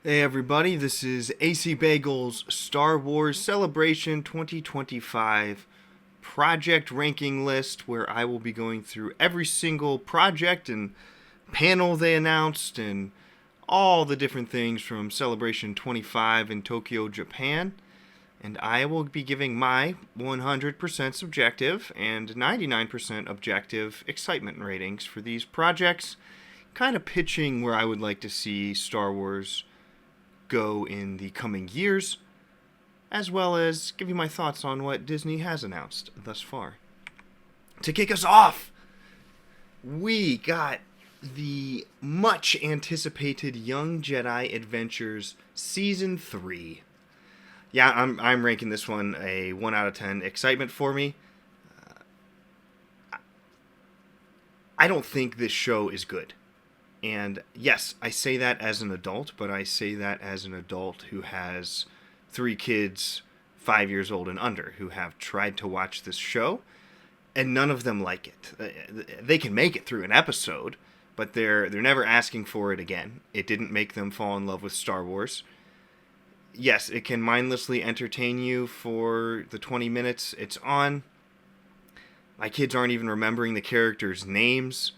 Hey everybody, this is AC Bagel's Star Wars Celebration 2025 project ranking list, where I will be going through every single project and panel they announced and all the different things from Celebration 25 in Tokyo, Japan. And I will be giving my 100% subjective and 99% objective excitement ratings for these projects, kind of pitching where I would like to see Star Wars go in the coming years, as well as give you my thoughts on what Disney has announced thus far. To kick us off, we got the much anticipated Young Jedi Adventures Season 3. Yeah, I'm ranking this one a 1 out of 10 excitement for me. I don't think this show is good. And yes, I say that as an adult, but I say that as an adult who has 3 kids, 5 years old and under, who have tried to watch this show, and none of them like it. They can make it through an episode, but they're never asking for it again. It didn't make them fall in love with Star Wars. Yes, it can mindlessly entertain you for the 20 minutes it's on. My kids aren't even remembering the characters' names.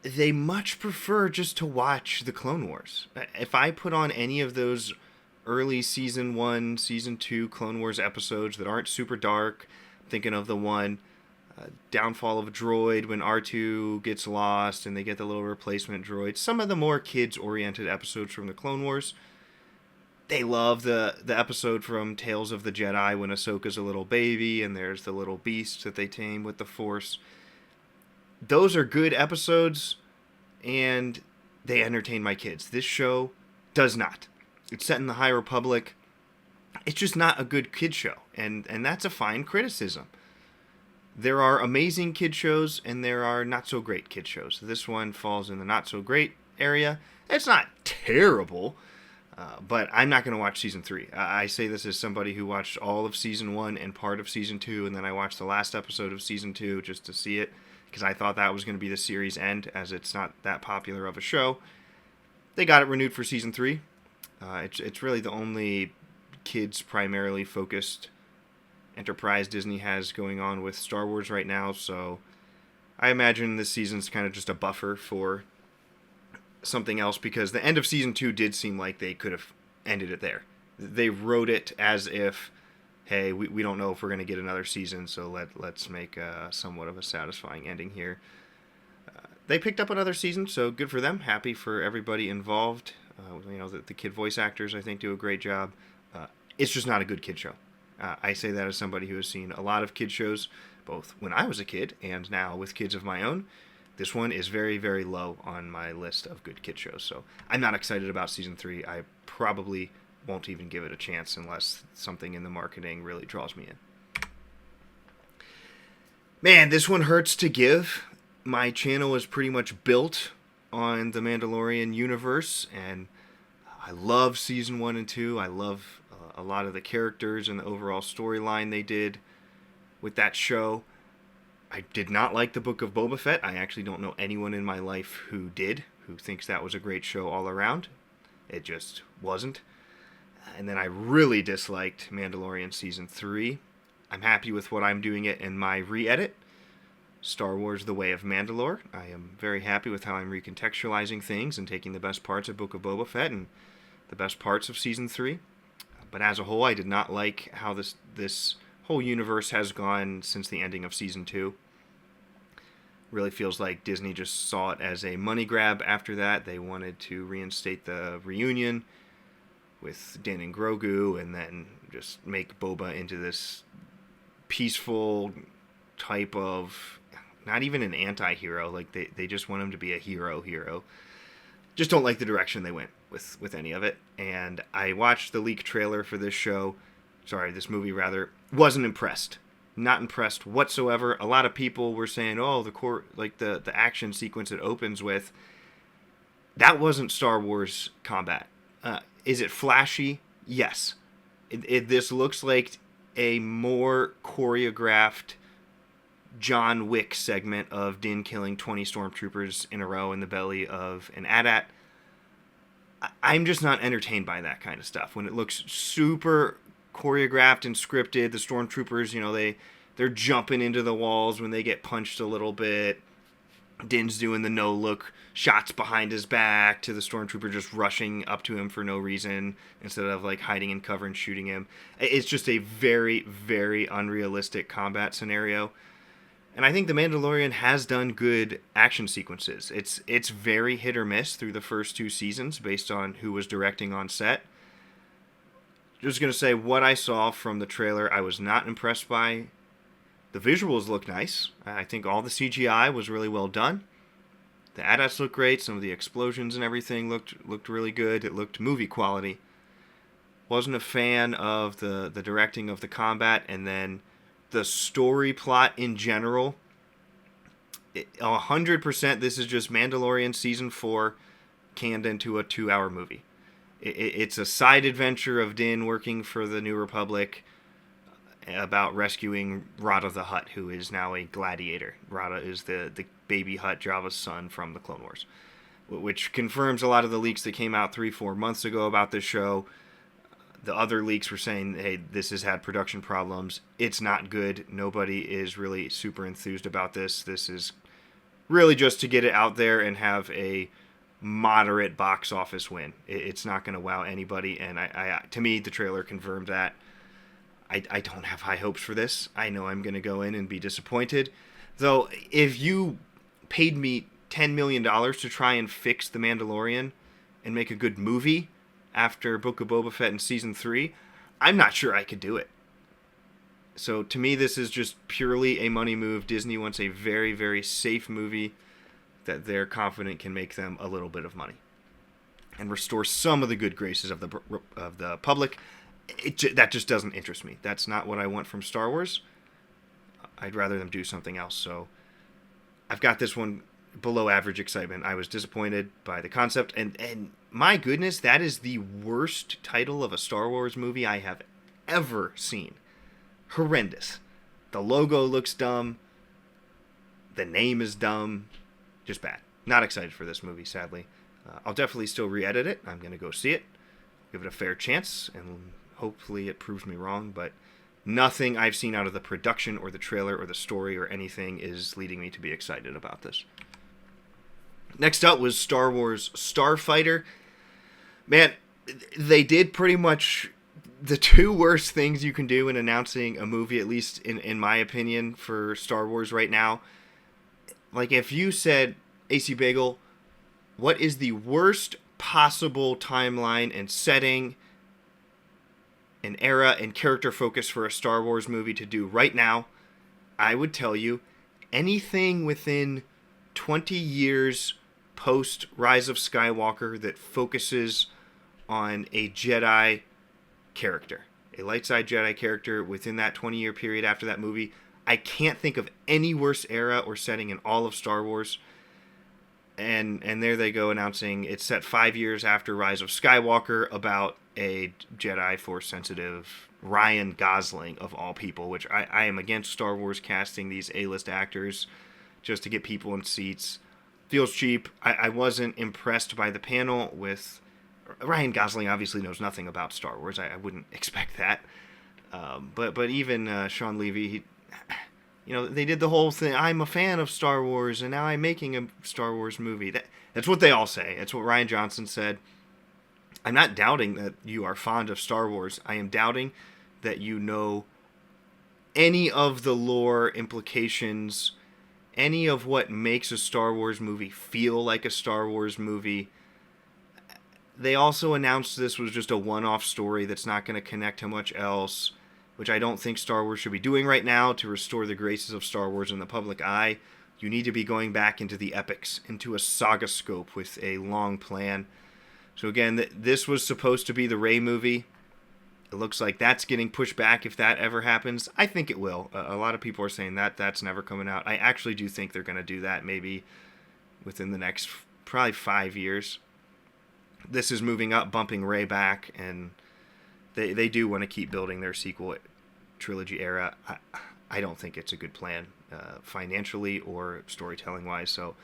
They much prefer just to watch the Clone Wars. If I put on any of those early Season 1, Season 2 Clone Wars episodes that aren't super dark, I'm thinking of the one, Downfall of a Droid, when R2 gets lost and they get the little replacement droid, some of the more kids-oriented episodes from the Clone Wars, they love the episode from Tales of the Jedi when Ahsoka's a little baby and there's the little beast that they tame with the Force. Those are good episodes, and they entertain my kids. This show does not. It's set in the High Republic. It's just not a good kid show, and that's a fine criticism. There are amazing kid shows, and there are not-so-great kid shows. This one falls in the not-so-great area. It's not terrible, but I'm not going to watch Season 3. I say this as somebody who watched all of Season 1 and part of Season 2, and then I watched the last episode of Season 2 just to see it, because I thought that was going to be the series end, as it's not that popular of a show. They got it renewed for Season 3. It's really the only kids primarily focused enterprise Disney has going on with Star Wars right now, so I imagine this season's kind of just a buffer for something else, because the end of Season 2 did seem like they could have ended it there. They wrote it as if, hey, we don't know if we're going to get another season, so let's make somewhat of a satisfying ending here. They picked up another season, so good for them. Happy for everybody involved. The kid voice actors, I think, do a great job. It's just not a good kid show. I say that as somebody who has seen a lot of kid shows, both when I was a kid and now with kids of my own. This one is very, very low on my list of good kid shows, so I'm not excited about Season 3. I probably won't even give it a chance unless something in the marketing really draws me in. Man, this one hurts to give. My channel is pretty much built on the Mandalorian universe, and I love Season 1 and 2. I love a lot of the characters and the overall storyline they did with that show. I did not like the Book of Boba Fett. I actually don't know anyone in my life who did, who thinks that was a great show all around. It just wasn't. And then I really disliked Mandalorian Season 3. I'm happy with what I'm doing it in my re-edit, Star Wars The Way of Mandalore. I am very happy with how I'm recontextualizing things and taking the best parts of Book of Boba Fett and the best parts of Season 3. But as a whole, I did not like how this whole universe has gone since the ending of Season 2. Really feels like Disney just saw it as a money grab after that. They wanted to reinstate the reunion with Din and Grogu, and then just make Boba into this peaceful type of, not even an anti-hero, like they just want him to be a hero. Just don't like the direction they went with any of it. And I watched the leak trailer for this movie, wasn't impressed. Not impressed whatsoever. A lot of people were saying, oh, the action sequence it opens with, that wasn't Star Wars combat. Is it flashy? Yes. This looks like a more choreographed John Wick segment of Din killing 20 stormtroopers in a row in the belly of an AT-AT. I'm just not entertained by that kind of stuff. When it looks super choreographed and scripted, the stormtroopers, they're jumping into the walls when they get punched a little bit. Din's doing the no-look shots behind his back to the stormtrooper just rushing up to him for no reason instead of like hiding in cover and shooting him. It's just a very, very unrealistic combat scenario. And I think The Mandalorian has done good action sequences. It's very hit or miss through the first 2 seasons based on who was directing on set. Just going to say what I saw from the trailer I was not impressed by. The visuals look nice. I think all the CGI was really well done. The AT-ATs look great. Some of the explosions and everything looked really good. It looked movie quality. Wasn't a fan of the directing of the combat, and then the story plot in general. 100% this is just Mandalorian Season 4 canned into a 2-hour movie. It's a side adventure of Din working for the New Republic about rescuing Rada the Hutt, who is now a gladiator. Rada is the baby Hutt, Jabba's son from the Clone Wars, which confirms a lot of the leaks that came out 3-4 months ago about this show. The other leaks were saying, hey, this has had production problems. It's not good. Nobody is really super enthused about this. This is really just to get it out there and have a moderate box office win. It's not going to wow anybody, and I to me, the trailer confirmed that. I don't have high hopes for this. I know I'm going to go in and be disappointed. Though, if you paid me $10 million to try and fix The Mandalorian and make a good movie after Book of Boba Fett in Season 3, I'm not sure I could do it. So, to me, this is just purely a money move. Disney wants a very, very safe movie that they're confident can make them a little bit of money and restore some of the good graces of the public. That just doesn't interest me. That's not what I want from Star Wars. I'd rather them do something else. So I've got this one below average excitement. I was disappointed by the concept. And my goodness, that is the worst title of a Star Wars movie I have ever seen. Horrendous. The logo looks dumb. The name is dumb. Just bad. Not excited for this movie, sadly. I'll definitely still re-edit it. I'm going to go see it. Give it a fair chance, and hopefully it proves me wrong, but nothing I've seen out of the production or the trailer or the story or anything is leading me to be excited about this. Next up was Star Wars Starfighter. Man, they did pretty much the 2 worst things you can do in announcing a movie, at least in my opinion, for Star Wars right now. Like, if you said, AC Bagel, what is the worst possible timeline and setting and era and character focus for a Star Wars movie to do right now, I would tell you anything within 20 years post Rise of Skywalker that focuses on a Jedi character, a light side Jedi character within that 20-year period after that movie. I can't think of any worse era or setting in all of Star Wars. And there they go announcing it's set 5 years after Rise of Skywalker about a Jedi Force-sensitive Ryan Gosling, of all people, which I am against Star Wars casting these A-list actors just to get people in seats. Feels cheap. I wasn't impressed by the panel with... Ryan Gosling obviously knows nothing about Star Wars. I wouldn't expect that. But even Sean Levy, they did the whole thing. I'm a fan of Star Wars, and now I'm making a Star Wars movie. That's what they all say. That's what Rian Johnson said. I'm not doubting that you are fond of Star Wars. I am doubting that you know any of the lore implications, any of what makes a Star Wars movie feel like a Star Wars movie. They also announced this was just a one-off story that's not going to connect to much else, which I don't think Star Wars should be doing right now to restore the graces of Star Wars in the public eye. You need to be going back into the epics, into a saga scope with a long plan. So again, this was supposed to be the Rey movie. It looks like that's getting pushed back if that ever happens. I think it will. A lot of people are saying that's never coming out. I actually do think they're going to do that maybe within the next probably 5 years. This is moving up, bumping Rey back, and they do want to keep building their sequel trilogy era. I don't think it's a good plan financially or storytelling-wise, so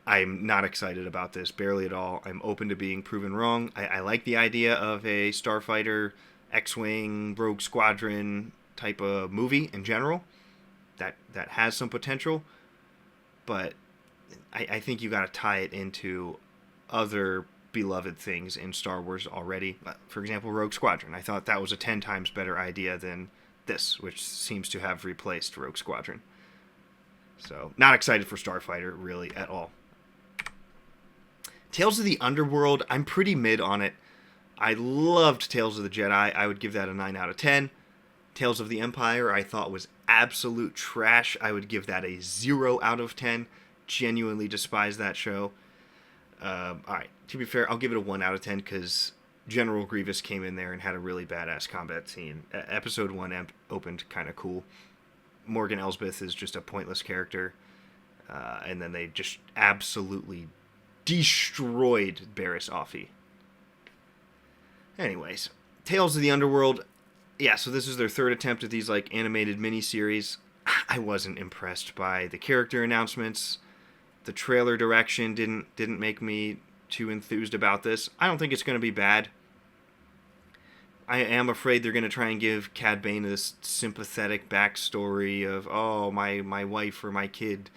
I'm not excited about this, barely at all. I'm open to being proven wrong. I like the idea of a Starfighter, X-Wing, Rogue Squadron type of movie in general. That has some potential, but I think you got to tie it into other beloved things in Star Wars already. For example, Rogue Squadron. I thought that was a 10 times better idea than this, which seems to have replaced Rogue Squadron. So, not excited for Starfighter, really, at all. Tales of the Underworld, I'm pretty mid on it. I loved Tales of the Jedi. I would give that a 9 out of 10. Tales of the Empire, I thought was absolute trash. I would give that a 0 out of 10. Genuinely despise that show. Alright, to be fair, I'll give it a 1 out of 10 because General Grievous came in there and had a really badass combat scene. Episode 1 opened kind of cool. Morgan Elsbeth is just a pointless character. And then they just absolutely destroyed Barriss Offee. Anyways, Tales of the Underworld. Yeah, so this is their third attempt at these like animated miniseries. I wasn't impressed by the character announcements. The trailer direction didn't make me too enthused about this. I don't think it's going to be bad. I am afraid they're going to try and give Cad Bane this sympathetic backstory of, oh, my wife or my kid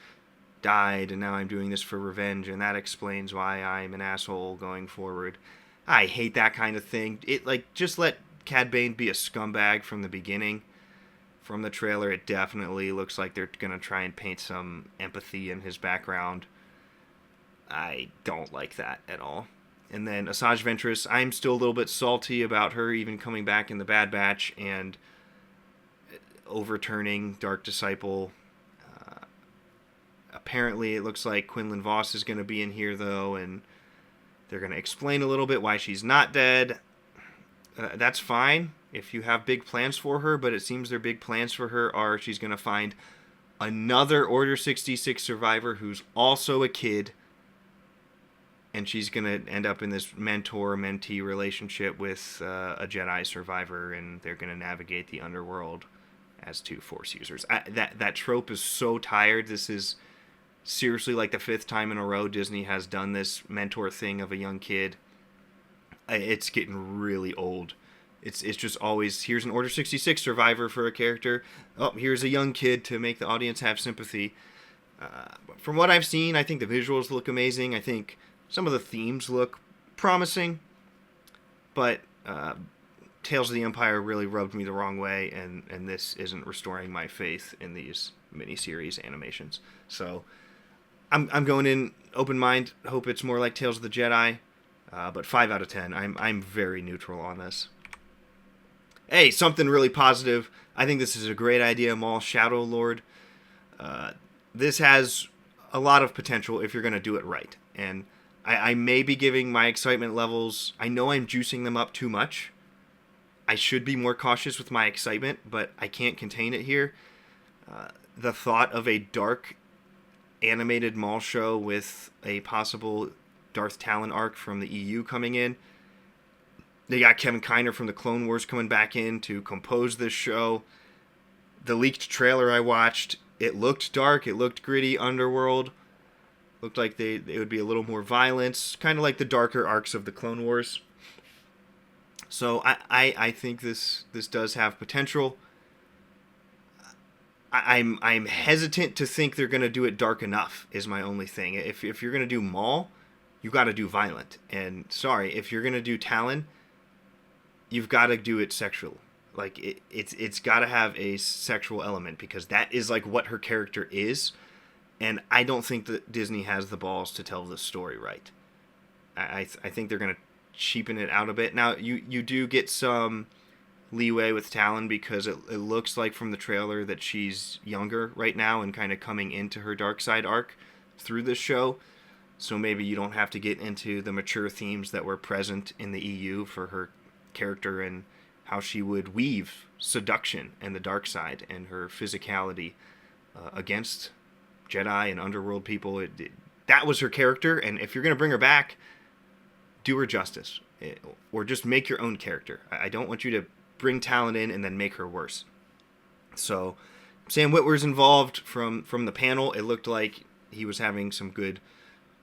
died and now I'm doing this for revenge and that explains why I'm an asshole going forward. I hate that kind of thing. Just let Cad Bane be a scumbag from the beginning. From the trailer, it definitely looks like they're going to try and paint some empathy in his background. I don't like that at all. And then Asajj Ventress, I'm still a little bit salty about her even coming back in the Bad Batch and overturning Dark Disciple. Apparently, it looks like Quinlan Vos is going to be in here, though, and they're going to explain a little bit why she's not dead. That's fine if you have big plans for her, but it seems their big plans for her are she's going to find another Order 66 survivor who's also a kid, and she's going to end up in this mentor-mentee relationship with a Jedi survivor, and they're going to navigate the underworld as two Force users. That trope is so tired. This is seriously like the 5th time in a row Disney has done this mentor thing of a young kid. It's getting really old. It's just always, here's an Order 66 survivor for a character. Oh, here's a young kid to make the audience have sympathy. From what I've seen, I think the visuals look amazing. I think some of the themes look promising. But Tales of the Empire really rubbed me the wrong way, and this isn't restoring my faith in these miniseries animations. So I'm going in open mind. Hope it's more like Tales of the Jedi. But 5 out of 10. I'm very neutral on this. Hey, something really positive. I think this is a great idea, Maul Shadow Lord. This has a lot of potential if you're going to do it right. And I may be giving my excitement levels, I know I'm juicing them up too much. I should be more cautious with my excitement, but I can't contain it here. The thought of a dark animated Maul show with a possible Darth Talon arc from the EU coming in. They got Kevin Kiner from the Clone Wars coming back in to compose this show. The leaked trailer I watched, it looked dark, it looked gritty, Underworld. Looked like it would be a little more violence, kind of like the darker arcs of the Clone Wars. So I think this does have potential. I'm hesitant to think they're going to do it dark enough, is my only thing. If you're going to do Maul, you got to do violent. And sorry, if you're going to do Talon, you've got to do it sexual. Like it's got to have a sexual element because that is like what her character is. And I don't think that Disney has the balls to tell this story right. I think they're going to cheapen it out a bit. Now, you do get some leeway with Talon because it looks like from the trailer that she's younger right now and kind of coming into her dark side arc through this show. So maybe you don't have to get into the mature themes that were present in the EU for her character and how she would weave seduction and the dark side and her physicality against Jedi and Underworld people. That was her character, and if you're going to bring her back, do her justice. Or just make your own character. I don't want you to bring Talon in and then make her worse. So, Sam Witwer's involved from the panel. It looked like he was having some good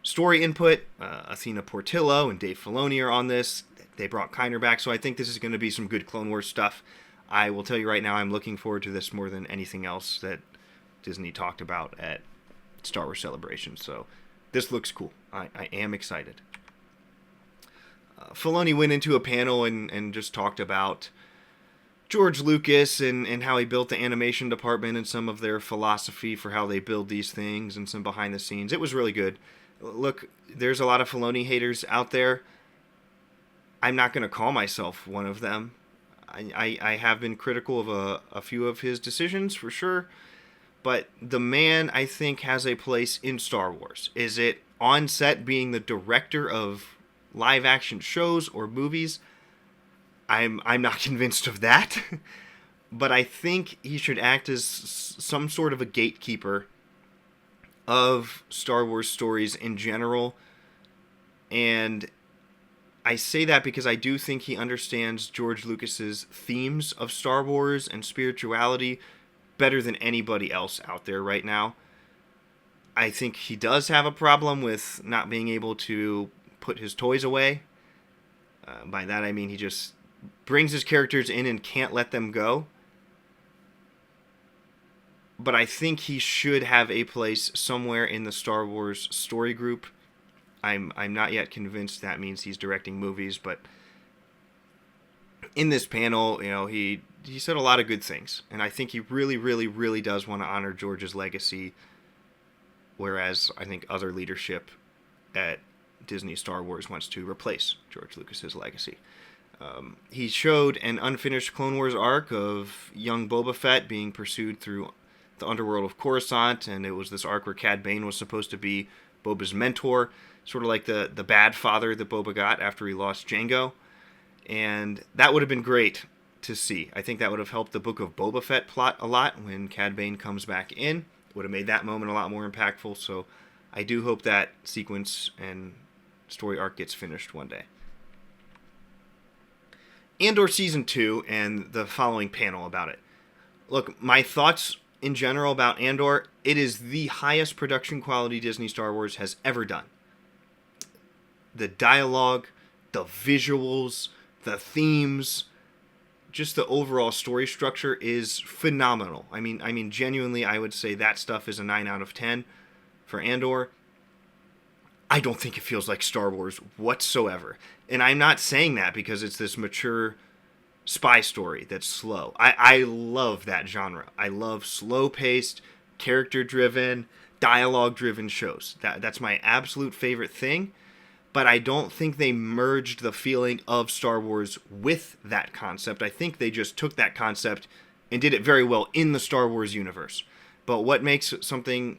story input. Athena Portillo and Dave Filoni are on this. They brought Kiner back, so I think this is going to be some good Clone Wars stuff. I will tell you right now, I'm looking forward to this more than anything else that Disney talked about at Star Wars Celebration. So this looks cool. I am excited. Filoni went into a panel and just talked about George Lucas and how he built the animation department and some of their philosophy for how they build these things and some behind the scenes. It was really good. Look, there's a lot of Filoni haters out there. I'm not going to call myself one of them. I have been critical of a few of his decisions, for sure. But the man, I think, has a place in Star Wars. Is it on set being the director of live-action shows or movies? I'm not convinced of that. But I think he should act as some sort of a gatekeeper of Star Wars stories in general. And I say that because I do think he understands George Lucas's themes of Star Wars and spirituality better than anybody else out there right now. I think he does have a problem with not being able to put his toys away. By that I mean he just brings his characters in and can't let them go. But I think he should have a place somewhere in the Star Wars story group. I'm not yet convinced that means he's directing movies, but in this panel, he said a lot of good things, and I think he really, really, really does want to honor George's legacy, whereas I think other leadership at Disney Star Wars wants to replace George Lucas's legacy. He showed an unfinished Clone Wars arc of young Boba Fett being pursued through the underworld of Coruscant, and it was this arc where Cad Bane was supposed to be Boba's mentor, sort of like the bad father that Boba got after he lost Jango. And that would have been great to see. I think that would have helped the Book of Boba Fett plot a lot when Cad Bane comes back in. Would have made that moment a lot more impactful. So I do hope that sequence and story arc gets finished one day. Andor Season 2 and the following panel about it. Look, my thoughts in general about Andor, it is the highest production quality Disney Star Wars has ever done. The dialogue, the visuals, the themes, just the overall story structure is phenomenal. I mean, genuinely, I would say that stuff is a 9 out of 10 for Andor. I don't think it feels like Star Wars whatsoever. And I'm not saying that because it's this mature spy story that's slow. I love that genre. I love slow-paced, character-driven, dialogue-driven shows. That's my absolute favorite thing. But I don't think they merged the feeling of Star Wars with that concept. I think they just took that concept and did it very well in the Star Wars universe. But what makes something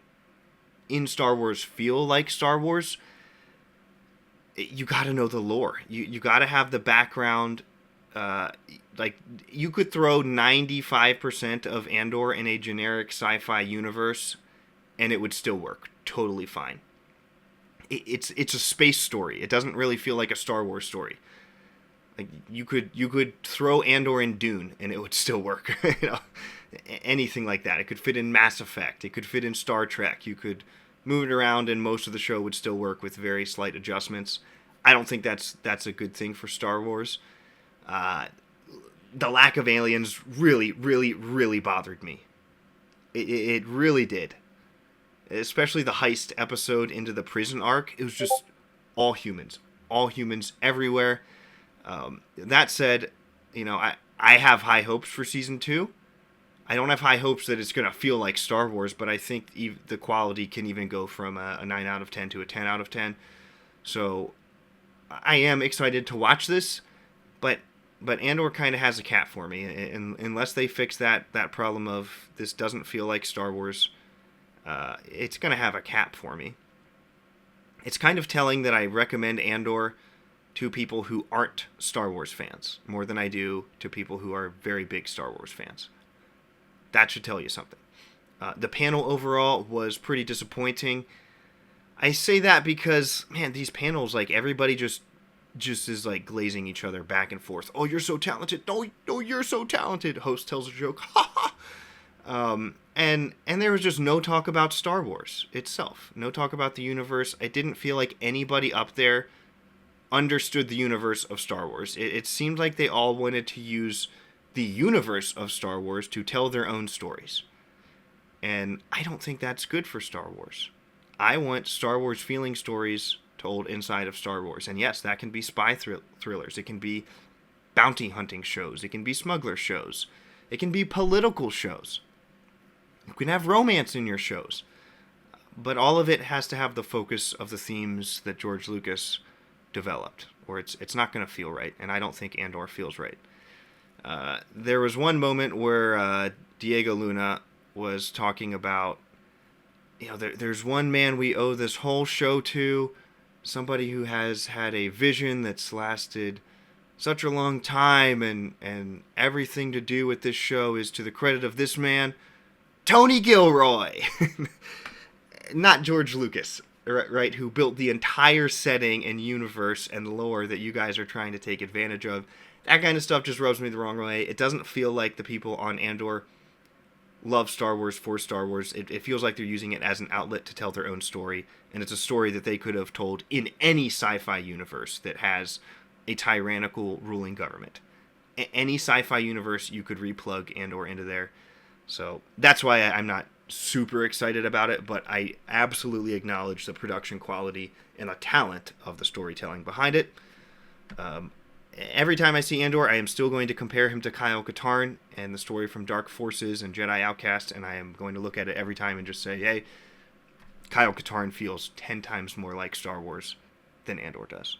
in Star Wars feel like Star Wars, you got to know the lore. You got to have the background. Like, you could throw 95% of Andor in a generic sci-fi universe, and it would still work totally fine. It's a space story. It doesn't really feel like a Star Wars story. Like, you could throw Andor in Dune, and it would still work. Anything like that. It could fit in Mass Effect. It could fit in Star Trek. You could move it around, and most of the show would still work with very slight adjustments. I don't think that's a good thing for Star Wars. The lack of aliens really, really, really bothered me. It really did. Especially the heist episode into the prison arc. It was just all humans everywhere. That said, I have high hopes for Season 2. I don't have high hopes that it's going to feel like Star Wars, but I think the quality can even go from a 9 out of 10 to a 10 out of 10. So I am excited to watch this, but Andor kind of has a cap for me. And unless they fix that problem of this doesn't feel like Star Wars, it's going to have a cap for me. It's kind of telling that I recommend Andor to people who aren't Star Wars fans more than I do to people who are very big Star Wars fans. That should tell you something. The panel overall was pretty disappointing. I say that because, man, these panels, like, everybody just is, like, glazing each other back and forth. Oh, you're so talented. No, you're so talented. Host tells a joke. Ha ha. And there was just no talk about Star Wars itself. No talk about the universe. I didn't feel like anybody up there understood the universe of Star Wars. It seemed like they all wanted to use the universe of Star Wars to tell their own stories. And I don't think that's good for Star Wars. I want Star Wars feeling stories told inside of Star Wars. And yes, that can be spy thrillers. It can be bounty hunting shows. It can be smuggler shows. It can be political shows. You can have romance in your shows. But all of it has to have the focus of the themes that George Lucas developed, or it's not going to feel right, and I don't think Andor feels right. There was one moment where Diego Luna was talking about, there's one man we owe this whole show to, somebody who has had a vision that's lasted such a long time, and everything to do with this show is to the credit of this man, Tony Gilroy. Not George Lucas, right, who built the entire setting and universe and lore that you guys are trying to take advantage of. That kind of stuff just rubs me the wrong way. It doesn't feel like the people on Andor love Star Wars for Star Wars. It feels like they're using it as an outlet to tell their own story, and it's a story that they could have told in any sci-fi universe that has a tyrannical ruling government. Any sci-fi universe, you could replug Andor into there. So that's why I'm not super excited about it, but I absolutely acknowledge the production quality and the talent of the storytelling behind it. Every time I see Andor, I am still going to compare him to Kyle Katarn and the story from Dark Forces and Jedi Outcast, and I am going to look at it every time and just say, hey, Kyle Katarn feels 10 times more like Star Wars than Andor does.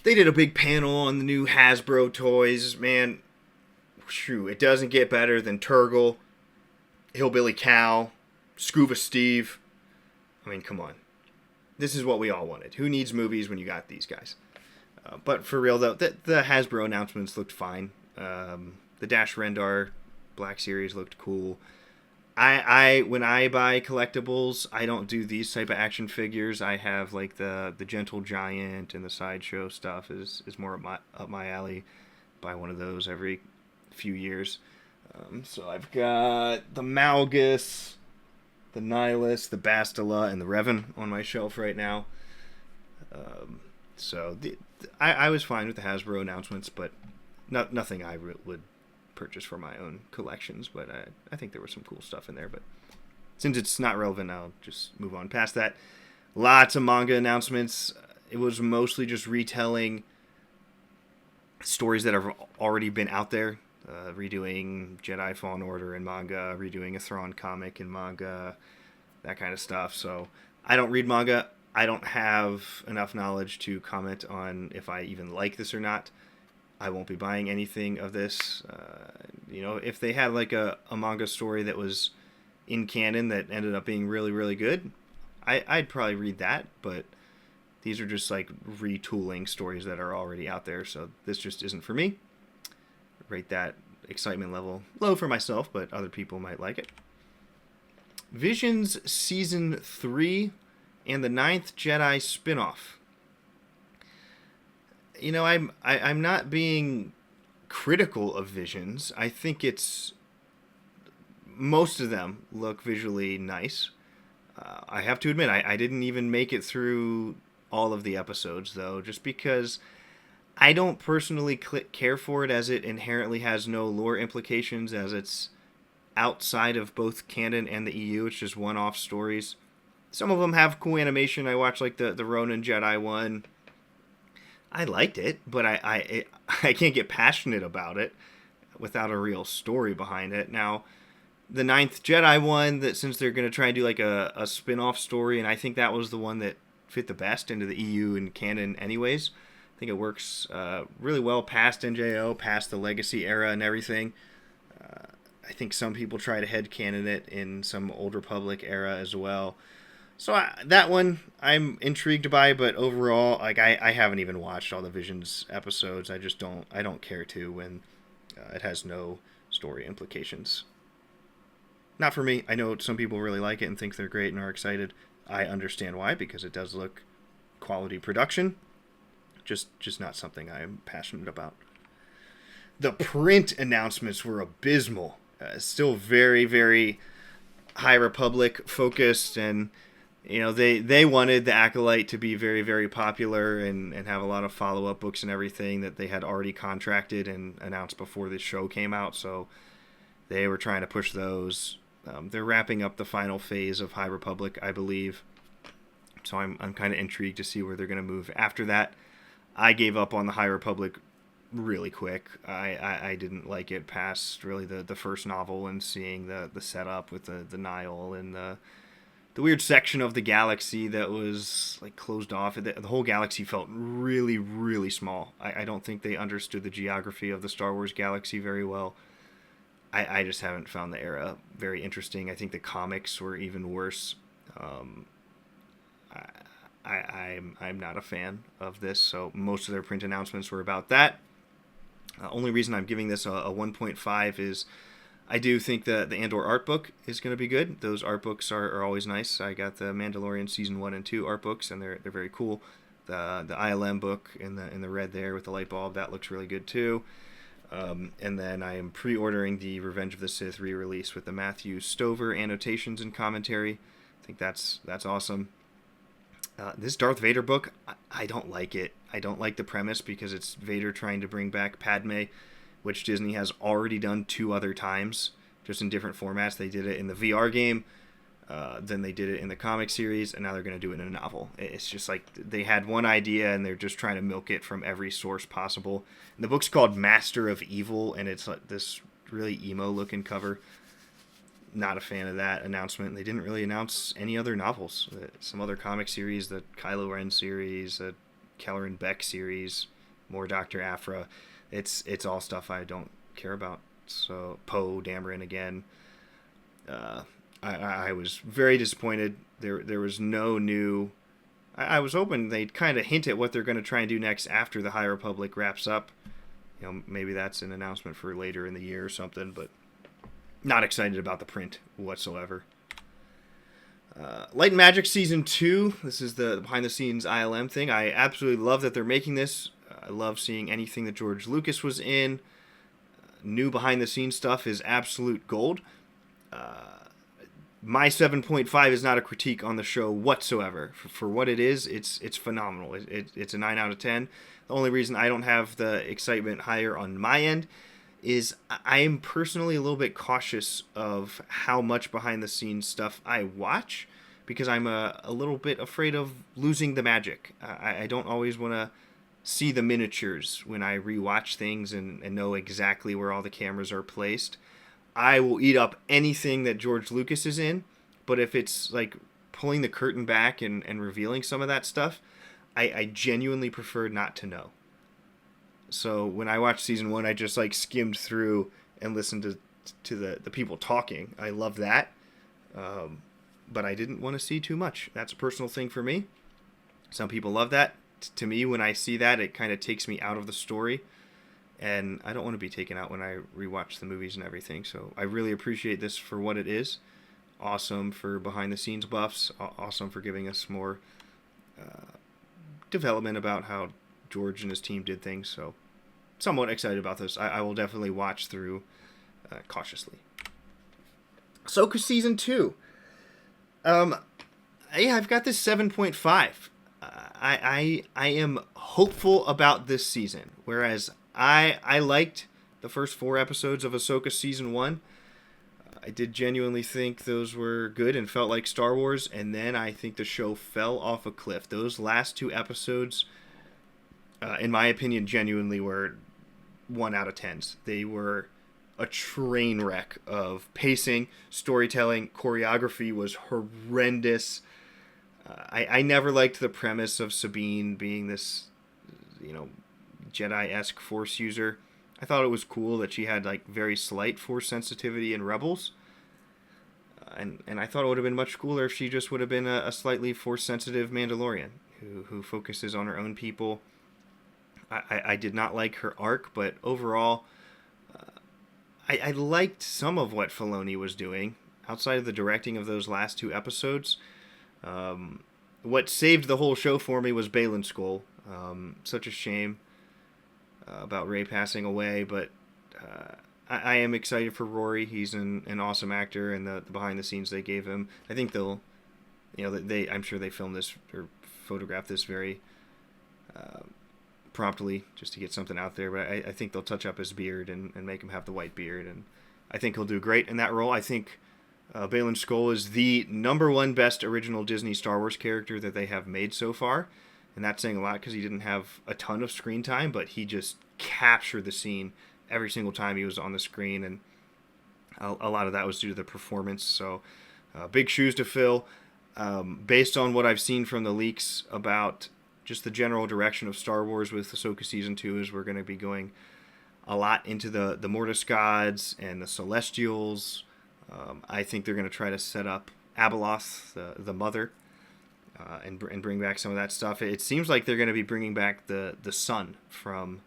They did a big panel on the new Hasbro toys. Man, shoo, it doesn't get better than Turgle, Hillbilly Cal, Scuba Steve. I mean, come on. This is what we all wanted. Who needs movies when you got these guys? But for real, though, the Hasbro announcements looked fine. The Dash Rendar Black Series looked cool. When I buy collectibles, I don't do these type of action figures. I have like the Gentle Giant and the Sideshow stuff is more up my alley. Buy one of those every few years. So I've got the Malgus, the Nihilus, the Bastila, and the Revan on my shelf right now. I was fine with the Hasbro announcements, but nothing I would purchase for my own collections. But I think there was some cool stuff in there. But since it's not relevant, I'll just move on past that. Lots of manga announcements. It was mostly just retelling stories that have already been out there. Redoing Jedi Fallen Order in manga, redoing a Thrawn comic in manga, that kind of stuff. So I don't read manga. I don't have enough knowledge to comment on if I even like this or not. I won't be buying anything of this. If they had like a manga story that was in canon that ended up being really, really good, I'd probably read that. But these are just like retooling stories that are already out there. So this just isn't for me. Rate that excitement level low for myself, but other people might like it. Visions Season 3 and the 9th Jedi spinoff. I'm not being critical of Visions. I think most of them look visually nice. I have to admit, I didn't even make it through all of the episodes, though, just because I don't personally care for it, as it inherently has no lore implications, as it's outside of both canon and the EU. It's just one-off stories. Some of them have cool animation. I watched like the Ronin Jedi one. I liked it, but I can't get passionate about it without a real story behind it. Now, the 9th Jedi one, that since they're going to try and do like a spin-off story, and I think that was the one that fit the best into the EU and canon anyways. I think it works really well past NJO, past the Legacy era and everything. I think some people try to headcanon it in some Old Republic era as well. So that one I'm intrigued by, but overall, like I haven't even watched all the Visions episodes. I don't care to when it has no story implications. Not for me. I know some people really like it and think they're great and are excited. I understand why, because it does look quality production. Just not something I'm passionate about. The print announcements were abysmal. Still very, very High Republic focused, and they wanted the Acolyte to be very, very popular and have a lot of follow-up books and everything that they had already contracted and announced before this show came out, so they were trying to push those. They're wrapping up the final phase of High Republic, I believe, so I'm kind of intrigued to see where they're going to move after that. I gave up on the High Republic really quick. I didn't like it past really the first novel, and seeing the setup with the Nile and the weird section of the galaxy that was like closed off. The whole galaxy felt really, really small. I don't think they understood the geography of the Star Wars galaxy very well. I just haven't found the era very interesting. I think the comics were even worse. I'm not a fan of this, so most of their print announcements were about that. Only reason I'm giving this a 1.5 is I do think the Andor art book is going to be good. Those art books are always nice. I got the Mandalorian Season 1 and 2 art books, and they're very cool. The ILM book in the red there with the light bulb, that looks really good too. And then I am pre-ordering the Revenge of the Sith re-release with the Matthew Stover annotations and commentary. I think that's awesome. This Darth Vader book, I don't like it. I don't like the premise because it's Vader trying to bring back Padme, which Disney has already done 2 other times, just in different formats. They did it in the VR game, then they did it in the comic series, and now they're going to do it in a novel. It's just like they had one idea, and they're just trying to milk it from every source possible. And the book's called Master of Evil, and it's like this really emo-looking cover. Not a fan of that announcement. They didn't really announce any other novels. Some other comic series, the Kylo Ren series, the Keller and Beck series, more Dr. Aphra. It's all stuff I don't care about. So Poe Dameron again. I was very disappointed. There was no new. I was hoping they'd kind of hint at what they're going to try and do next after the High Republic wraps up. Maybe that's an announcement for later in the year or something, but not excited about the print whatsoever. Light and Magic Season 2. This is the behind-the-scenes ILM thing. I absolutely love that they're making this. I love seeing anything that George Lucas was in. New behind-the-scenes stuff is absolute gold. My 7.5 is not a critique on the show whatsoever. For what it is, it's phenomenal. It's a 9 out of 10. The only reason I don't have the excitement higher on my end is I am personally a little bit cautious of how much behind-the-scenes stuff I watch, because I'm a little bit afraid of losing the magic. I don't always want to see the miniatures when I rewatch things and know exactly where all the cameras are placed. I will eat up anything that George Lucas is in, but if it's like pulling the curtain back and revealing some of that stuff, I genuinely prefer not to know. So when I watched Season 1, I just like skimmed through and listened to the people talking. I love that. But I didn't want to see too much. That's a personal thing for me. Some people love that. To me, when I see that, it kind of takes me out of the story. And I don't want to be taken out when I rewatch the movies and everything. So I really appreciate this for what it is. Awesome for behind-the-scenes buffs. Awesome for giving us more development about how George and his team did things. So somewhat excited about this. I will definitely watch through cautiously. Ahsoka Season 2. I've got this 7.5. I am hopeful about this season, whereas I liked the first 4 episodes of Ahsoka Season 1. I did genuinely think those were good and felt like Star Wars, and then I think the show fell off a cliff. Those last 2 episodes, in my opinion, genuinely were 1 out of 10s. They were a train wreck of pacing, storytelling, choreography was horrendous. I never liked the premise of Sabine being this, Jedi-esque Force user. I thought it was cool that she had like very slight Force sensitivity in Rebels. And I thought it would have been much cooler if she just would have been a slightly Force-sensitive Mandalorian who focuses on her own people. I did not like her arc, but overall, I liked some of what Filoni was doing outside of the directing of those last 2 episodes. What saved the whole show for me was Baylan Skoll. Such a shame about Rey passing away, but I am excited for Rory. He's an awesome actor, and the behind the scenes they gave him. I think they'll, I'm sure they filmed this or photographed this very promptly just to get something out there. But I think they'll touch up his beard and make him have the white beard, and I think he'll do great in that role. I think Baylan Skoll is the #1 best original Disney Star Wars character that they have made so far, and that's saying a lot because he didn't have a ton of screen time, but he just captured the scene every single time he was on the screen, and a lot of that was due to the performance. So big shoes to fill. Based on what I've seen from the leaks about just the general direction of Star Wars with Ahsoka Season 2 is we're going to be going a lot into the Mortis gods and the Celestials. I think they're going to try to set up Abeloth, the mother, and bring back some of that stuff. It seems like they're going to be bringing back the son from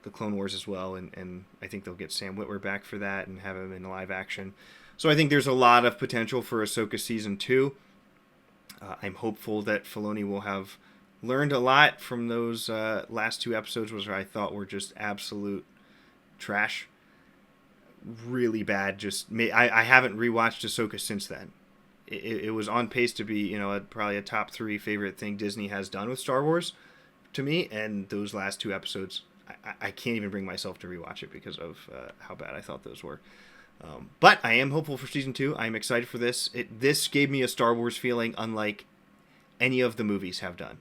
the Clone Wars as well, and I think they'll get Sam Witwer back for that and have him in live action. So I think there's a lot of potential for Ahsoka Season 2. I'm hopeful that Filoni will have learned a lot from those last 2 episodes, which I thought were just absolute trash. Really bad. I haven't rewatched Ahsoka since then. It was on pace to be, probably a top 3 favorite thing Disney has done with Star Wars to me, and those last 2 episodes, I can't even bring myself to rewatch it because of how bad I thought those were. But I am hopeful for Season 2. I'm excited for this. This gave me a Star Wars feeling unlike any of the movies have done.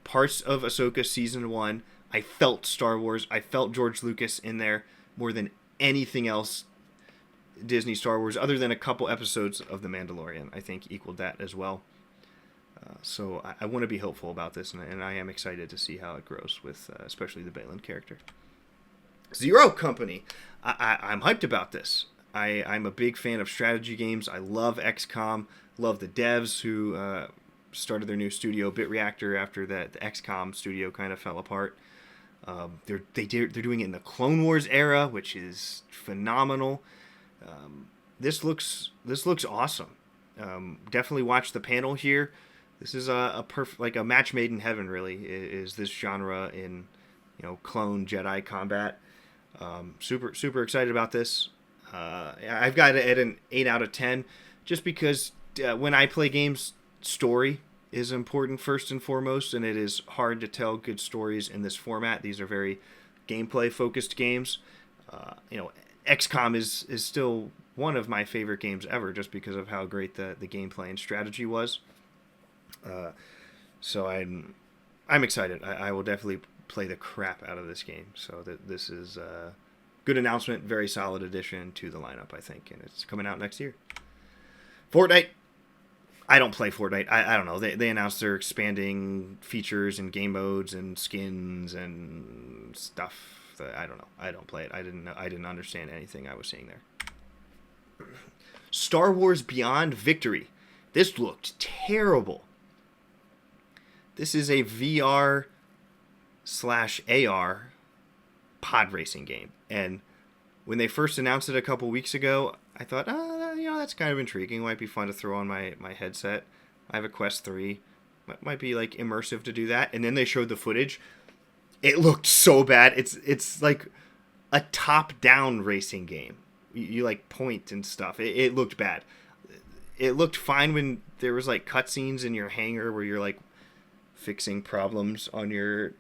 Parts of Ahsoka Season 1, I felt Star Wars. I felt George Lucas in there more than anything else Disney Star Wars, other than a couple episodes of The Mandalorian, I think equaled that as well. So I want to be hopeful about this, and I am excited to see how it grows with especially the Baylan character. Zero Company. I'm hyped about this. I'm a big fan of strategy games. I love XCOM. Love the devs who started their new studio, Bit Reactor, after the XCOM studio kind of fell apart. They're doing it in the Clone Wars era, which is phenomenal. This looks awesome. Definitely watch the panel here. This is a perfect, like a match made in heaven. Really, is this genre in clone Jedi combat. Super excited about this. I've got it at an 8 out of 10, just because when I play games, story is important first and foremost, and it is hard to tell good stories in this format. These are very gameplay focused games. XCOM is still one of my favorite games ever, just because of how great the gameplay and strategy was. So I'm excited. I will definitely play the crap out of this game. So this is a good announcement, very solid addition to the lineup, I think, and it's coming out next year. Fortnite. I don't play Fortnite. I don't know. They announced they're expanding features and game modes and skins and stuff. I don't know. I don't play it. I didn't understand anything I was seeing there. Star Wars Beyond Victory. This looked terrible. This is a VR/AR pod racing game. And when they first announced it a couple weeks ago, I thought, that's kind of intriguing. Might be fun to throw on my headset. I have a Quest 3. Might be like immersive to do that. And then they showed the footage. It looked so bad. It's like a top-down racing game. You like point and stuff. It looked bad. It looked fine when there was like cutscenes in your hangar where you're like fixing problems on your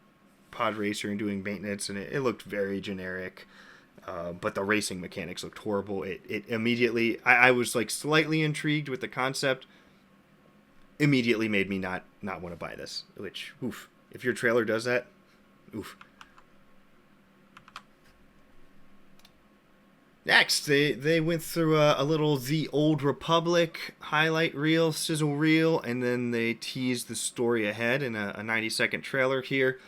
pod racer and doing maintenance, and it looked very generic. But the racing mechanics looked horrible. It immediately, I was like slightly intrigued with the concept. Immediately made me not want to buy this. Which, oof, if your trailer does that, oof. Next, they went through a little The Old Republic highlight reel, sizzle reel, and then they teased the story ahead in a 90-second trailer here.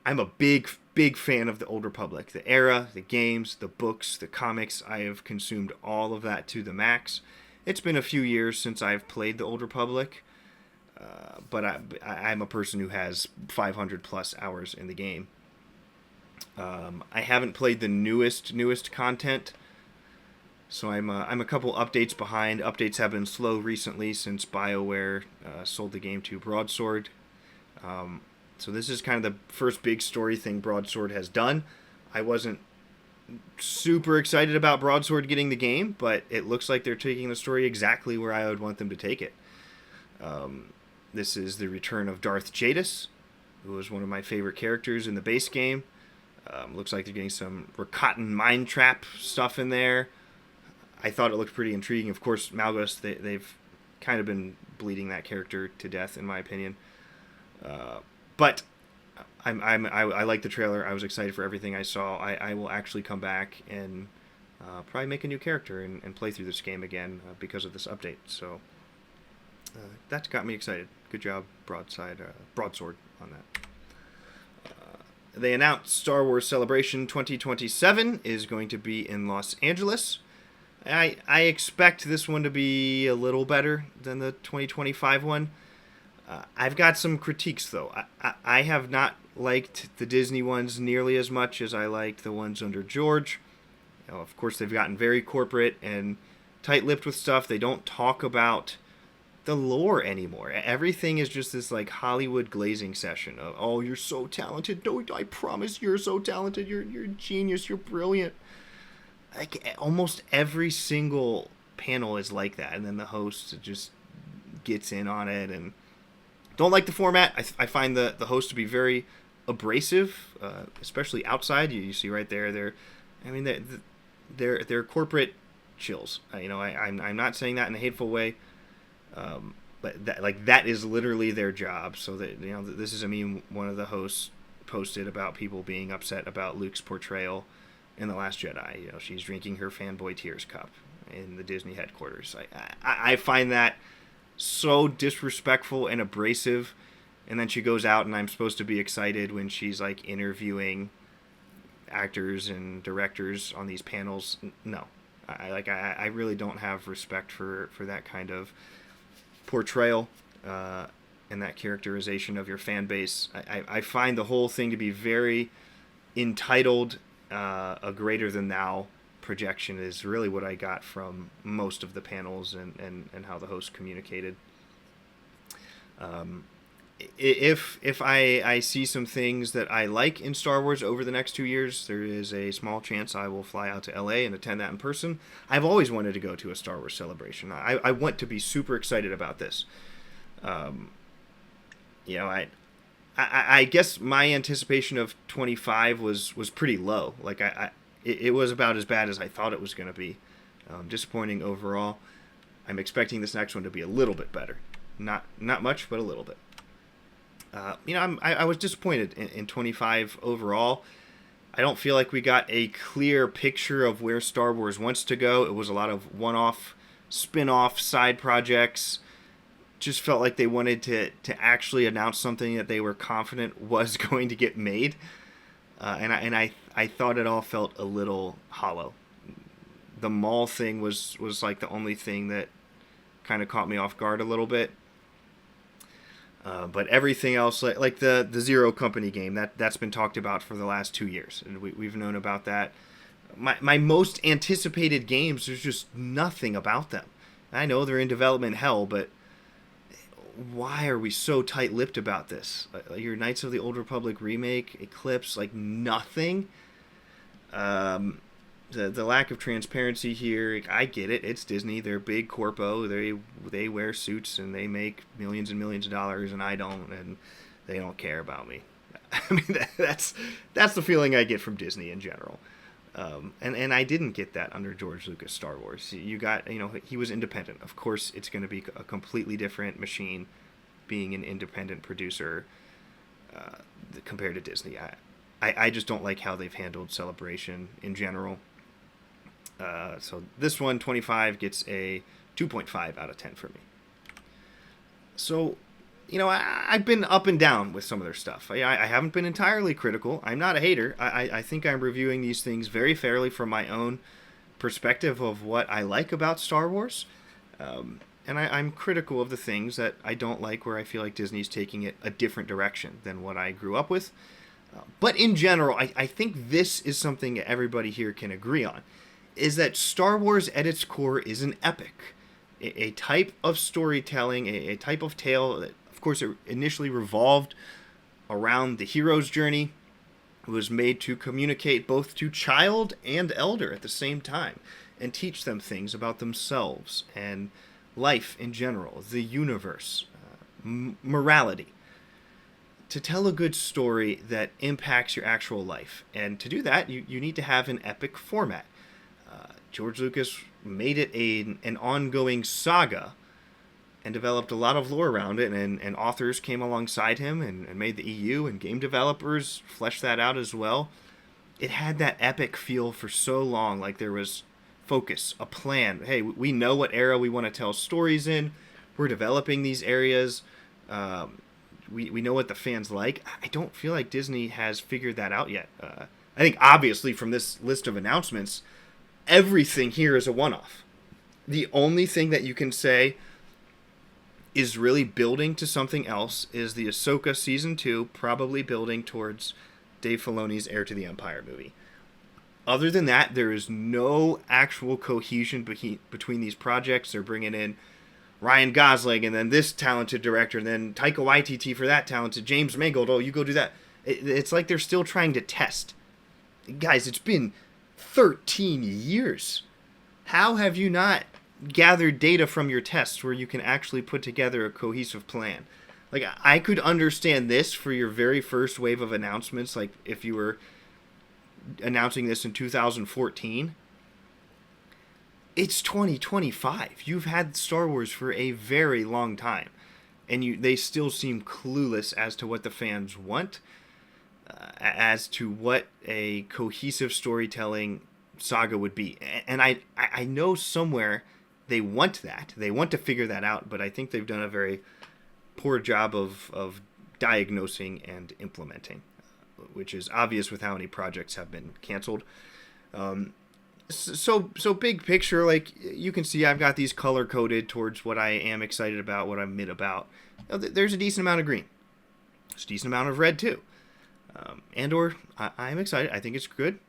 I'm a big fan of The Old Republic. The era, the games, the books, the comics. I have consumed all of that to the max. It's been a few years since I've played The Old Republic, but I'm a person who has 500 plus hours in the game. I haven't played the newest content, so I'm a couple updates behind. Updates have been slow recently since BioWare sold the game to Broadsword. So this is kind of the first big story thing Broadsword has done. I wasn't super excited about Broadsword getting the game, but it looks like they're taking the story exactly where I would want them to take it. This is the return of Darth Jadis, who was one of my favorite characters in the base game. Looks like they're getting some Rakatan mind trap stuff in there. I thought it looked pretty intriguing. Of course, Malgus, they've kind of been bleeding that character to death, in my opinion. But I like the trailer. I was excited for everything I saw. I will actually come back and probably make a new character and play through this game again because of this update. So that's got me excited. Good job, Broadsword on that. They announced Star Wars Celebration 2027 is going to be in Los Angeles. I expect this one to be a little better than the 2025 one. I've got some critiques, though. I have not liked the Disney ones nearly as much as I liked the ones under George. Of course, they've gotten very corporate and tight-lipped with stuff. They don't talk about the lore anymore. Everything is just this like Hollywood glazing session of, oh, you're so talented. No, I promise you're so talented. You're a genius. You're brilliant. Like almost every single panel is like that, and then the host just gets in on it. And don't like the format. I find the host to be very abrasive, especially outside. You see right there. They're corporate chills. I'm not saying that in a hateful way. But that is literally their job. So that this is a meme one of the hosts posted about people being upset about Luke's portrayal in The Last Jedi. She's drinking her fanboy tears cup in the Disney headquarters. I find that so disrespectful and abrasive. And then she goes out, and I'm supposed to be excited when she's like interviewing actors and directors on these panels. No, I really don't have respect for that kind of portrayal and that characterization of your fan base. I find the whole thing to be very entitled. A greater than thou projection is really what I got from most of the panels and how the host communicated. If I see some things that I like in Star Wars over the next 2 years, there is a small chance I will fly out to LA and attend that in person. I've always wanted to go to a Star Wars celebration. I want to be super excited about this. I guess my anticipation of 25 was pretty low. Like it was about as bad as I thought it was going to be. Disappointing overall. I'm expecting this next one to be a little bit better. Not much, but a little bit. I was disappointed in 25 overall. I don't feel like we got a clear picture of where Star Wars wants to go. It was a lot of one-off, spin-off side projects. Just felt like they wanted to actually announce something that they were confident was going to get made. And I thought it all felt a little hollow. The Maul thing was like the only thing that kind of caught me off guard a little bit. But everything else, like the Zero Company game, that's been talked about for the last 2 years. And we've known about that. My most anticipated games, there's just nothing about them. I know they're in development hell, but why are we so tight-lipped about this? Your Knights of the Old Republic remake, Eclipse, like nothing. The lack of transparency here, I get it. It's Disney. They're big corpo. They wear suits and they make millions and millions of dollars, and I don't, and they don't care about me. I mean, that's the feeling I get from Disney in general. And I didn't get that under George Lucas Star Wars. You got, he was independent. Of course, it's going to be a completely different machine being an independent producer compared to Disney. I just don't like how they've handled Celebration in general. So this one, 25, gets a 2.5 out of 10 for me. So, I've been up and down with some of their stuff. I haven't been entirely critical. I'm not a hater. I think I'm reviewing these things very fairly from my own perspective of what I like about Star Wars. And I'm critical of the things that I don't like, where I feel like Disney's taking it a different direction than what I grew up with. But in general, I think this is something everybody here can agree on, is that Star Wars at its core is an epic. A type of storytelling, a type of tale that, of course, it initially revolved around the hero's journey, It was made to communicate both to child and elder at the same time and teach them things about themselves and life in general, the universe, morality. To tell a good story that impacts your actual life. And to do that, you need to have an epic format. George Lucas made it an ongoing saga and developed a lot of lore around it, and authors came alongside him and made the EU, and game developers fleshed that out as well. It had that epic feel for so long, like there was focus, a plan. Hey, we know what era we want to tell stories in. We're developing these areas. We know what the fans like. I don't feel like Disney has figured that out yet. I think obviously from this list of announcements, everything here is a one-off. The only thing that you can say is really building to something else is the Ahsoka Season 2, probably building towards Dave Filoni's Heir to the Empire movie. Other than that, there is no actual cohesion between these projects. They're bringing in Ryan Gosling and then this talented director and then Taika Waititi for that talented James Mangold. Oh, you go do that. It's like they're still trying to test. Guys, it's been 13 years. How have you not gathered data from your tests where you can actually put together a cohesive plan? Like, I could understand this for your very first wave of announcements, like if you were announcing this in 2014. It's 2025. You've had Star Wars for a very long time, and they still seem clueless as to what the fans want, as to what a cohesive storytelling saga would be. And I know somewhere they want that. They want to figure that out, but I think they've done a very poor job of diagnosing and implementing, which is obvious with how many projects have been canceled. So big picture, like you can see, I've got these color coded towards what I am excited about, what I'm mid about. There's a decent amount of green. There's a decent amount of red too. Andor, I'm excited. I think it's good.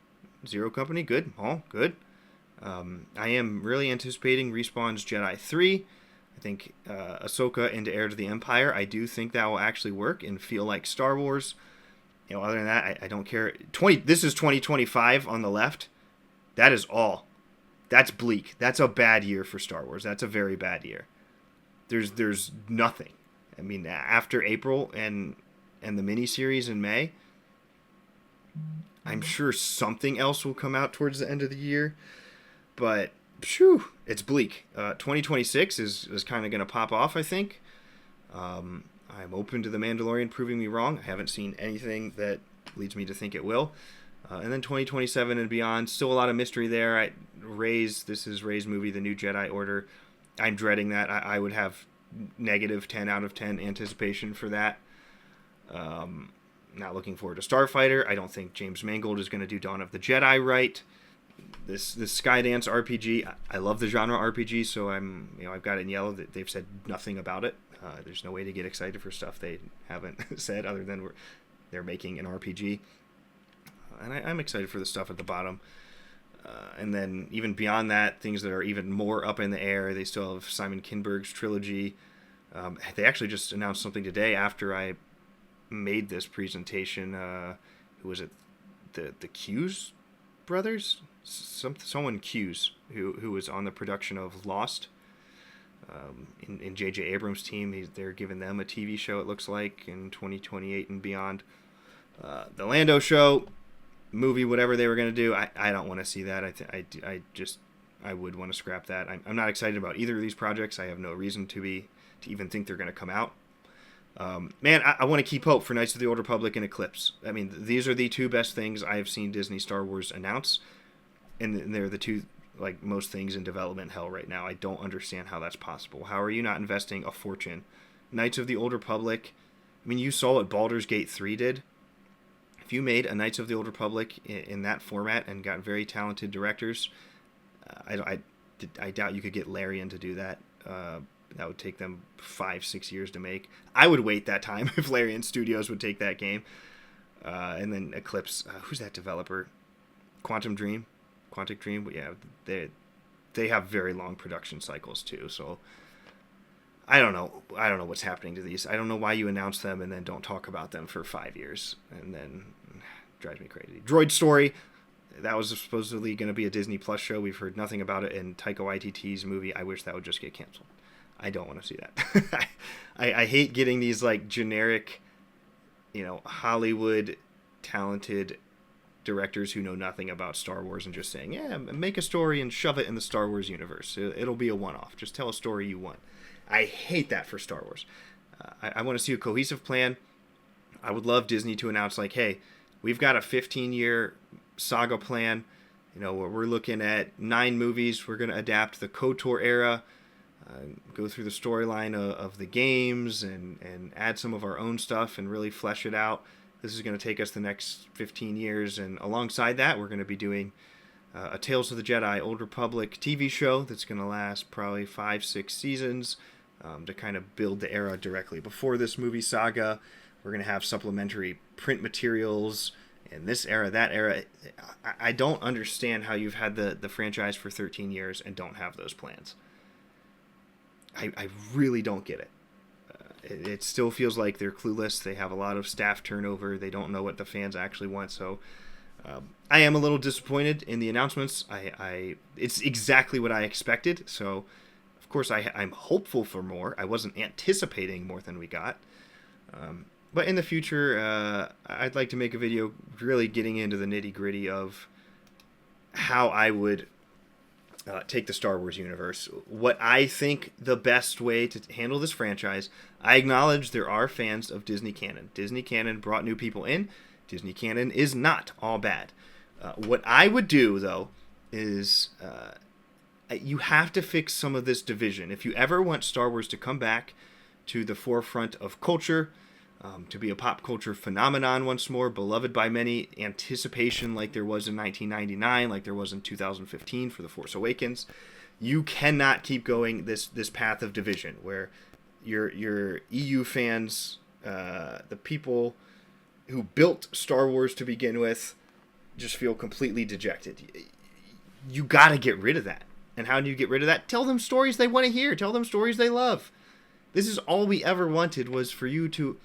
Zero Company, good. All good. I am really anticipating Respawn's Jedi 3. I think Ahsoka into Heir to the Empire, I do think that will actually work and feel like Star Wars. Other than that, I don't care. This is 2025 on the left. That is all. That's bleak. That's a bad year for Star Wars. That's a very bad year. There's nothing. I mean, after April and the miniseries in May, I'm sure something else will come out towards the end of the year. But, phew, it's bleak. 2026 is kind of going to pop off, I think. I'm open to The Mandalorian proving me wrong. I haven't seen anything that leads me to think it will. And then 2027 and beyond, still a lot of mystery there. This is Rey's movie, The New Jedi Order. I'm dreading that. I would have negative 10 out of 10 anticipation for that. Not looking forward to Starfighter. I don't think James Mangold is going to do Dawn of the Jedi right. This Skydance RPG, I love the genre RPG, so I've got it in yellow. They've said nothing about it. There's no way to get excited for stuff they haven't said other than they're making an RPG. And I'm excited for the stuff at the bottom. And then even beyond that, things that are even more up in the air. They still have Simon Kinberg's trilogy. They actually just announced something today after I made this presentation. Who was it? The Hughes brothers? Someone Hughes who was on the production of Lost. In J.J. Abrams' team, they're giving them a TV show, it looks like, in 2028 and beyond. The Lando show, movie, whatever they were going to do, I don't want to see that. I would want to scrap that. I'm not excited about either of these projects. I have no reason to even think they're going to come out. Man, I want to keep hope for Knights of the Old Republic and Eclipse. I mean, these are the two best things I have seen Disney Star Wars announce, and they're the two most things in development hell right now. I don't understand how that's possible. How are you not investing a fortune? Knights of the Old Republic, I mean, you saw what Baldur's Gate 3 did. If you made a Knights of the Old Republic in that format and got very talented directors, I doubt you could get Larian to do that. That would take them 5-6 years to make. I would wait that time if Larian Studios would take that game. And then Eclipse, who's that developer? Quantic Dream. But yeah, they have very long production cycles too. So I don't know what's happening to these. I don't know why you announce them and then don't talk about them for 5 years, and then drives me crazy. Droid Story, that was supposedly going to be a Disney Plus show. We've heard nothing about it in Taika Waititi's movie. I wish that would just get canceled. I don't want to see that. I hate getting these like generic, Hollywood talented directors who know nothing about Star Wars and just saying, yeah, make a story and shove it in the Star Wars universe. It'll be a one-off. Just tell a story you want. I hate that for Star Wars. I want to see a cohesive plan. I would love Disney to announce like, hey, we've got a 15-year saga plan. We're looking at 9 movies. We're going to adapt the KOTOR era, go through the storyline of the games and add some of our own stuff and really flesh it out. This is going to take us the next 15 years. And alongside that, we're going to be doing a Tales of the Jedi Old Republic TV show that's going to last probably 5-6 seasons to kind of build the era directly before this movie saga. We're going to have supplementary print materials in this era, that era. I don't understand how you've had the franchise for 13 years and don't have those plans. I really don't get it. It still feels like they're clueless. They have a lot of staff turnover. They don't know what the fans actually want. So I am a little disappointed in the announcements. It's exactly what I expected. So, of course, I'm hopeful for more. I wasn't anticipating more than we got. But in the future, I'd like to make a video really getting into the nitty-gritty of how I would take the Star Wars universe, what I think the best way to handle this franchise. I acknowledge there are fans of Disney canon. Disney canon brought new people in. Disney canon is not all bad. What I would do, though, is you have to fix some of this division. If you ever want Star Wars to come back to the forefront of culture, to be a pop culture phenomenon once more, beloved by many, anticipation like there was in 1999, like there was in 2015 for The Force Awakens, you cannot keep going this path of division where your EU fans, the people who built Star Wars to begin with, just feel completely dejected. You got to get rid of that. And how do you get rid of that? Tell them stories they want to hear. Tell them stories they love. This is all we ever wanted, was for you to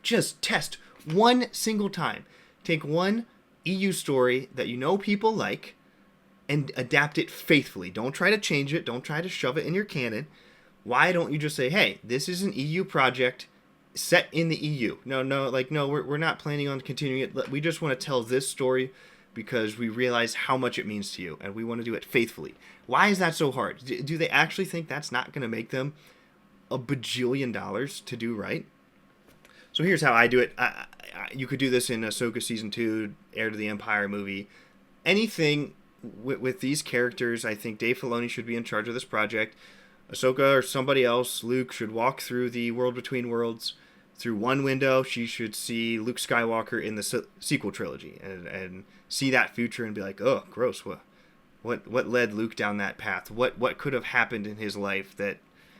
just test one single time. Take one EU story that people like and adapt it faithfully. Don't try to change it. Don't try to shove it in your canon. Why don't you just say, hey, this is an EU project set in the EU. No, we're not planning on continuing it. We just want to tell this story because we realize how much it means to you and we want to do it faithfully. Why is that so hard? Do they actually think that's not going to make them $1 bajillion to do right? So here's how I do it. You could do this in Ahsoka Season 2, Heir to the Empire movie. Anything with these characters, I think Dave Filoni should be in charge of this project. Ahsoka or somebody else, Luke, should walk through the World Between Worlds through one window. She should see Luke Skywalker in the sequel trilogy and see that future and be like, oh, gross. What led Luke down that path? What could have happened in his life that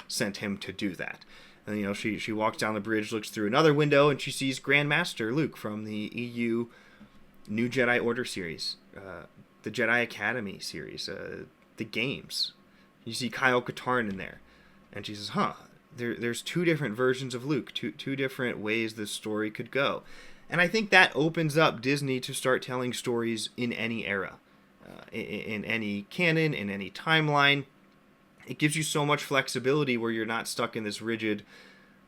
sent him to do that? And, she walks down the bridge, looks through another window, and she sees Grand Master Luke from the EU New Jedi Order series, the Jedi Academy series, the games. You see Kyle Katarn in there. And she says, there's 2 different versions of Luke, two different ways this story could go. And I think that opens up Disney to start telling stories in any era, in any canon, in any timeline. It gives you so much flexibility where you're not stuck in this rigid,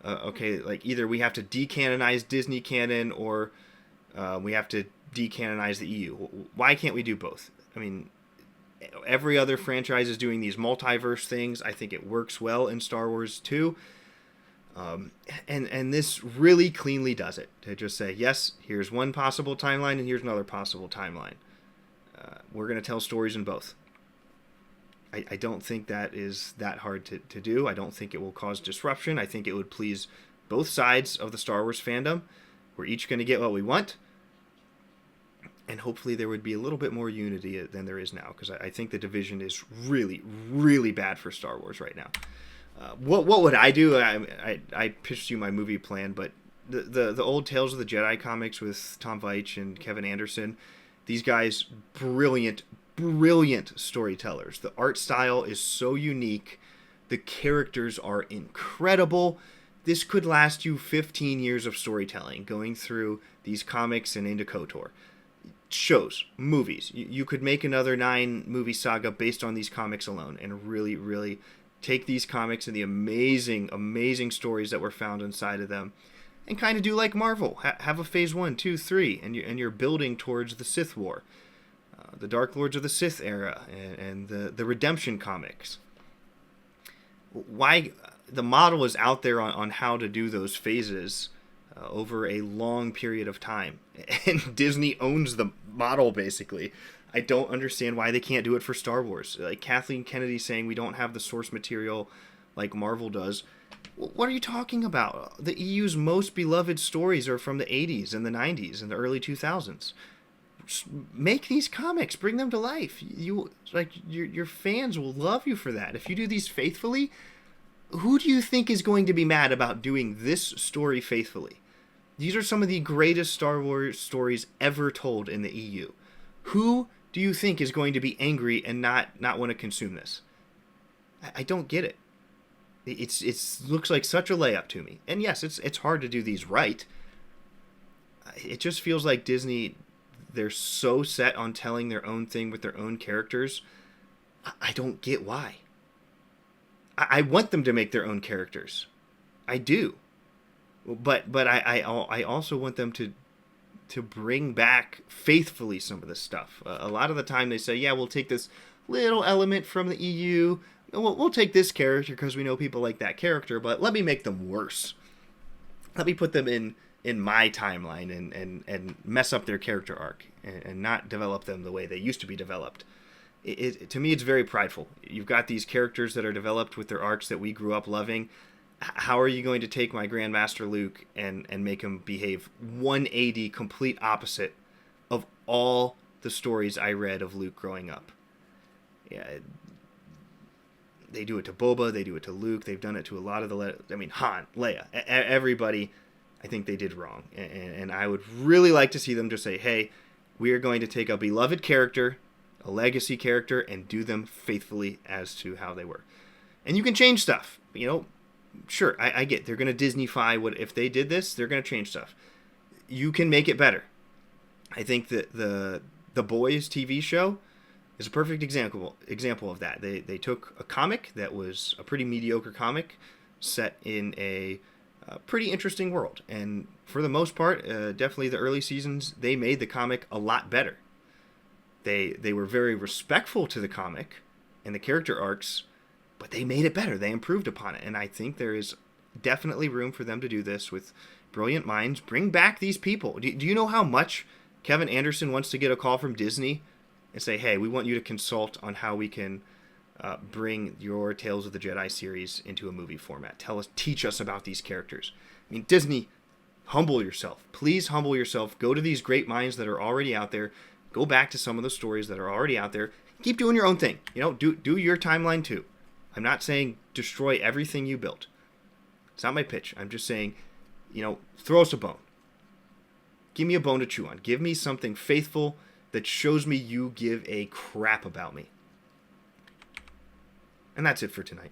either we have to decanonize Disney canon or we have to decanonize the EU. Why can't we do both? I mean, every other franchise is doing these multiverse things. I think it works well in Star Wars too. And this really cleanly does it. To just say, yes, here's one possible timeline and here's another possible timeline. We're going to tell stories in both. I don't think that is that hard to do. I don't think it will cause disruption. I think it would please both sides of the Star Wars fandom. We're each going to get what we want. And hopefully there would be a little bit more unity than there is now. Because I think the division is really, really bad for Star Wars right now. What would I do? I pitched you my movie plan, but the old Tales of the Jedi comics with Tom Veitch and Kevin Anderson, these guys, brilliant storytellers. The art style is so unique. The characters are incredible. This could last you 15 years of storytelling, going through these comics and into KOTOR. Shows, movies. You could make another 9-movie saga based on these comics alone, and really, really take these comics and the amazing, amazing stories that were found inside of them, and kind of do like Marvel. Have a phase 1, 2, 3, and you're building towards the Sith War, the Dark Lords of the Sith era, and the Redemption comics. Why the model is out there on how to do those phases over a long period of time, and Disney owns the model basically. I don't understand why they can't do it for Star Wars. Like Kathleen Kennedy saying we don't have the source material like Marvel does. What are you talking about? The EU's most beloved stories are from the 80s and the 90s and the early 2000s. Just make these comics, bring them to life. Your fans will love you for that. If you do these faithfully, who do you think is going to be mad about doing this story faithfully? These are some of the greatest Star Wars stories ever told in the EU. Who do you think is going to be angry and not want to consume this? I don't get it. It looks like such a layup to me. And yes, it's hard to do these right. It just feels like Disney, they're so set on telling their own thing with their own characters. I don't get why. I want them to make their own characters. I do. But I also want them to bring back faithfully some of this stuff. A lot of the time they say, yeah, we'll take this little element from the EU. We'll take this character because we know people like that character, but let me make them worse. Let me put them in my timeline and mess up their character arc and not develop them the way they used to be developed. To me, it's very prideful. You've got these characters that are developed with their arcs that we grew up loving. How are you going to take my Grandmaster Luke and make him behave 180 complete opposite of all the stories I read of Luke growing up? Yeah, they do it to Boba, they do it to Luke, they've done it to a lot of Han, Leia, everybody. I think they did wrong, and I would really like to see them just say, hey, we are going to take a beloved character, a legacy character, and do them faithfully as to how they were. And you can change stuff, Sure, I get they're going to Disney-fy what if they did this, they're going to change stuff. You can make it better. I think that the Boys TV show is a perfect example of that. They took a comic that was a pretty mediocre comic set in a pretty interesting world, and for the most part, definitely the early seasons, they made the comic a lot better. They were very respectful to the comic and the character arcs, but they made it better. They improved upon it. And I think there is definitely room for them to do this with brilliant minds. Bring back these people. Do you know how much Kevin Anderson wants to get a call from Disney and say, hey, we want you to consult on how we can bring your Tales of the Jedi series into a movie format. Teach us about these characters. I mean, Disney, humble yourself. Please humble yourself. Go to these great minds that are already out there. Go back to some of the stories that are already out there. Keep doing your own thing. Do your timeline too. I'm not saying destroy everything you built. It's not my pitch. I'm just saying, throw us a bone. Give me a bone to chew on. Give me something faithful that shows me you give a crap about me. And that's it for tonight.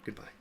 Goodbye.